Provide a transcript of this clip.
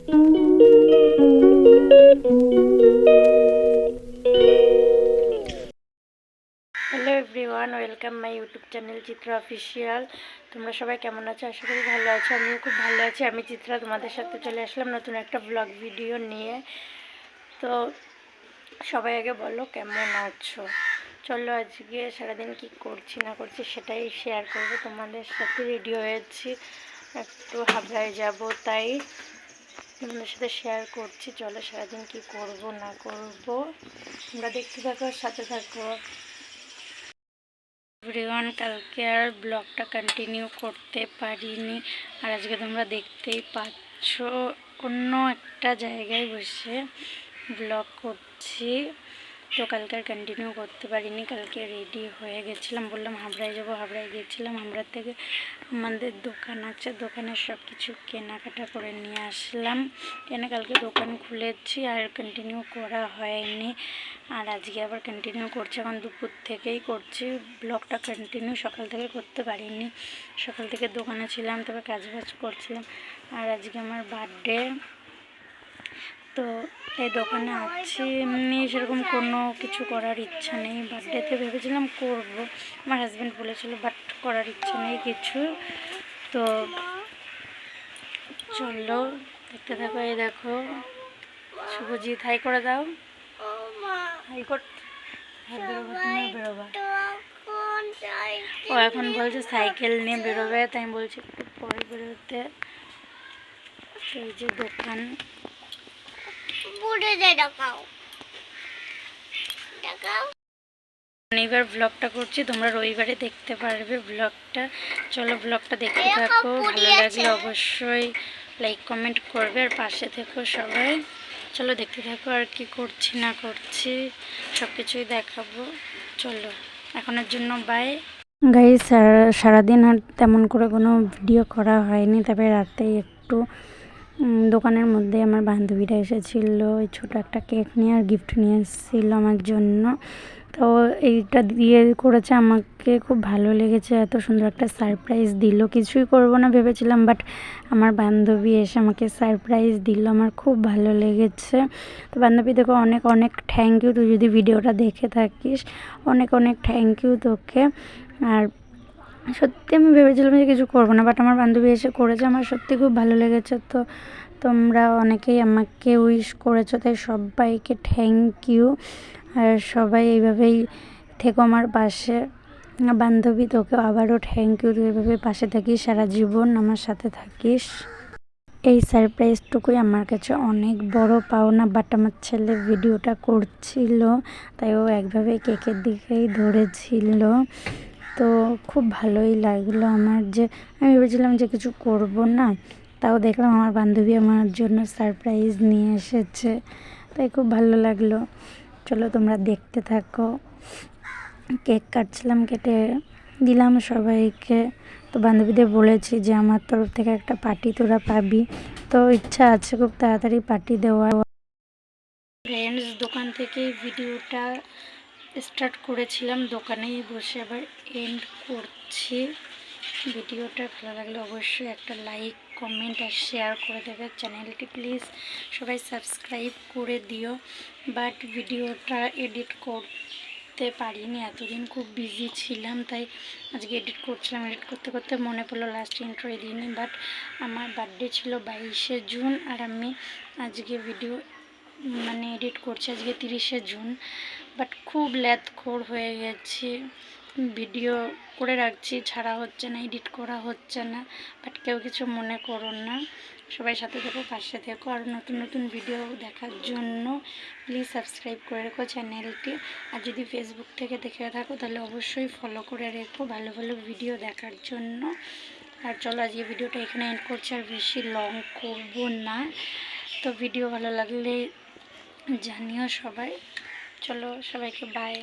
Hello everyone, welcome my YouTube channel Chitra official. তোমরা সবাই কেমন আছো? আশা করি ভালো আছো। আমিও খুব ভালো আছি। আমি চিত্রা তোমাদের সাথে চলে আসলাম নতুন একটা ব্লগ ভিডিও নিয়ে। তো সবাই আগে বলো কেমন আছো। চলো আজকে সারাদিন কি করছি না করছি সেটাই শেয়ার করবো তোমাদের সাথে। রেডি হয়েছি, একটু হাবড়ায় যাব, তাই তোমাদের সাথে শেয়ার করছি। চলো সারাদিন কি করব না করব তোমরা দেখতে থাকো, সাথে থাকো। এভরিওয়ান, কালকে আর ব্লগটা কন্টিনিউ করতে পারিনি, আর আজকে তোমরা দেখতেই পাচ্ছ অন্য একটা জায়গায় বসে ব্লগ করছি। তো কালকে আর কন্টিনিউ করতে পারিনি। কালকে রেডি হয়ে গেছিলাম, বললাম হাবড়ায় যাবো, হাবড়ায় গিয়েছিলাম। হাবড়ার থেকে আমাদের দোকান আছে, দোকানের সব কিছু কেনাকাটা করে নিয়ে আসলাম। এনে কালকে দোকান খুলেছি, আর কন্টিনিউ করা হয়নি। আর আজকে আবার কন্টিনিউ করছি, এখন দুপুর থেকেই করছি ব্লগটা। কন্টিনিউ সকাল থেকে করতে পারিনি, সকাল থেকে দোকানে ছিলাম, তবে কাজবাজ করছিলাম। আর আজকে আমার বার্থডে, তো এই দোকানে আছি। এমনি সেরকম কোনো কিছু করার ইচ্ছা নেই। বার্থডেতে ভেবেছিলাম করব, আমার হাজব্যান্ড বলেছিল, বাট করার ইচ্ছা নেই কিছু। তো চলো দেখতে থাকো। এই দেখো শুভজিৎ, হাই করে দাও। হাই কর, বেরোবা। ও এখন বলছে সাইকেল নিয়ে বেরোবে, তাই আমি বলছি একটু পরে বেরোতে। এই যে দোকান, শনিবার ব্লগটা করছি, তোমরা রবিবারে দেখতে পারবে ব্লগটা। চলো ব্লগটা দেখতে থাকো, ভালো লাগলে অবশ্যই লাইক কমেন্ট করবে, আর পাশে থেকো সবাই। চলো দেখতে থাকো, আর কি করছি না করছি সব কিছুই দেখাবো। চলো এখনের জন্য বাই। গাইস, সারাদিন আর তেমন করে কোনো ভিডিও করা হয়নি, তবে রাতে একটু দোকানের মধ্যে আমার বান্ধবীরা এসেছিলো, ওই ছোটো একটা কেক নিয়ে আর গিফট নিয়ে এসেছিলো আমার জন্য। তো এইটা দিয়ে করেছে, আমাকে খুব ভালো লেগেছে। এত সুন্দর একটা সারপ্রাইজ দিল। কিছুই করব না ভেবেছিলাম, বাট আমার বান্ধবী এসে আমাকে সারপ্রাইজ দিল, আমার খুব ভালো লেগেছে। তো বান্ধবী দেখো, অনেক অনেক থ্যাংক ইউ। তুই যদি ভিডিওটা দেখে থাকিস, অনেক অনেক থ্যাংক ইউ তোকে। আর সত্যি আমি ভেবেছিলাম যে কিছু করবো না, বাট আমার বান্ধবী এসে করেছে, আমার সত্যি খুব ভালো লেগেছে। তো তোমরা অনেকেই আমাকে উইশ করেছো, তাই সবাইকে থ্যাংক ইউ। আর সবাই এইভাবেই থেকো আমার পাশে। বান্ধবী, তোকে আবারও থ্যাংক ইউ। তুই এইভাবে পাশে থাকিস, সারা জীবন আমার সাথে থাকিস। এই সারপ্রাইজটুকুই আমার কাছে অনেক বড় পাওনা। বাট আমার ছেলে ভিডিওটা করছিল, তাই ও একভাবে কেকের দিকেই ধরেছিল। তো খুব ভালোই লাগলো আমার, যে আমি ভেবেছিলাম যে কিছু করব না, তাও দেখলাম আমার বান্ধবী আমার জন্য সারপ্রাইজ নিয়ে এসেছে, তাই খুব ভালো লাগলো। চলো তোমরা দেখতে থাকো। কেক কাটছিলাম, কেটে দিলাম সবাইকে। তো বান্ধবীদের বলেছি যে আমার তরফ থেকে একটা পার্টি তোরা পাবি, তো ইচ্ছা আছে খুব তাড়াতাড়ি পার্টি দেওয়ার। ফ্রেন্ডস, দোকান থেকে ভিডিওটা স্টার্ট করেছিলাম, দোকানেই বসে আবার এন্ড করছি। ভিডিওটা ভালো লাগলে অবশ্যই একটা লাইক কমেন্ট আর শেয়ার করে দেবে। চ্যানেলটি প্লিজ সবাই সাবস্ক্রাইব করে দিও। বাট ভিডিওটা এডিট করতে পারিনি, এতদিন খুব বিজি ছিলাম, তাই আজকে এডিট করছিলাম। এডিট করতে করতে মনে পড়লো লাস্ট ইন্ট্রো দিইনি। বাট আমার বার্থডে ছিল 22শে জুন, আর আমি আজকে ভিডিও এডিট করছি আজকে 30শে জুন। বাট খুব ল্যাদখোর হয়ে গেছি, ভিডিও করে রাখছি, ছাড়া হচ্ছে না, এডিট করা হচ্ছে না। বাট কেউ কিছু মনে করো না, সবাই সাথে থেকো, পাশে থেকো। আর নতুন নতুন ভিডিও দেখার জন্য প্লিজ সাবস্ক্রাইব করে রেখো চ্যানেলটি। আর যদি ফেসবুক থেকে দেখে থাকো তাহলে অবশ্যই ফলো করে রেখো ভালো ভালো ভিডিও দেখার জন্য। আর চলো আজকে ভিডিওটা এখানে এন্ড করছি, আর বেশি লং করবো না। তো ভিডিও ভালো লাগলে জানিও সবাই। চলো সবাইকে বাই।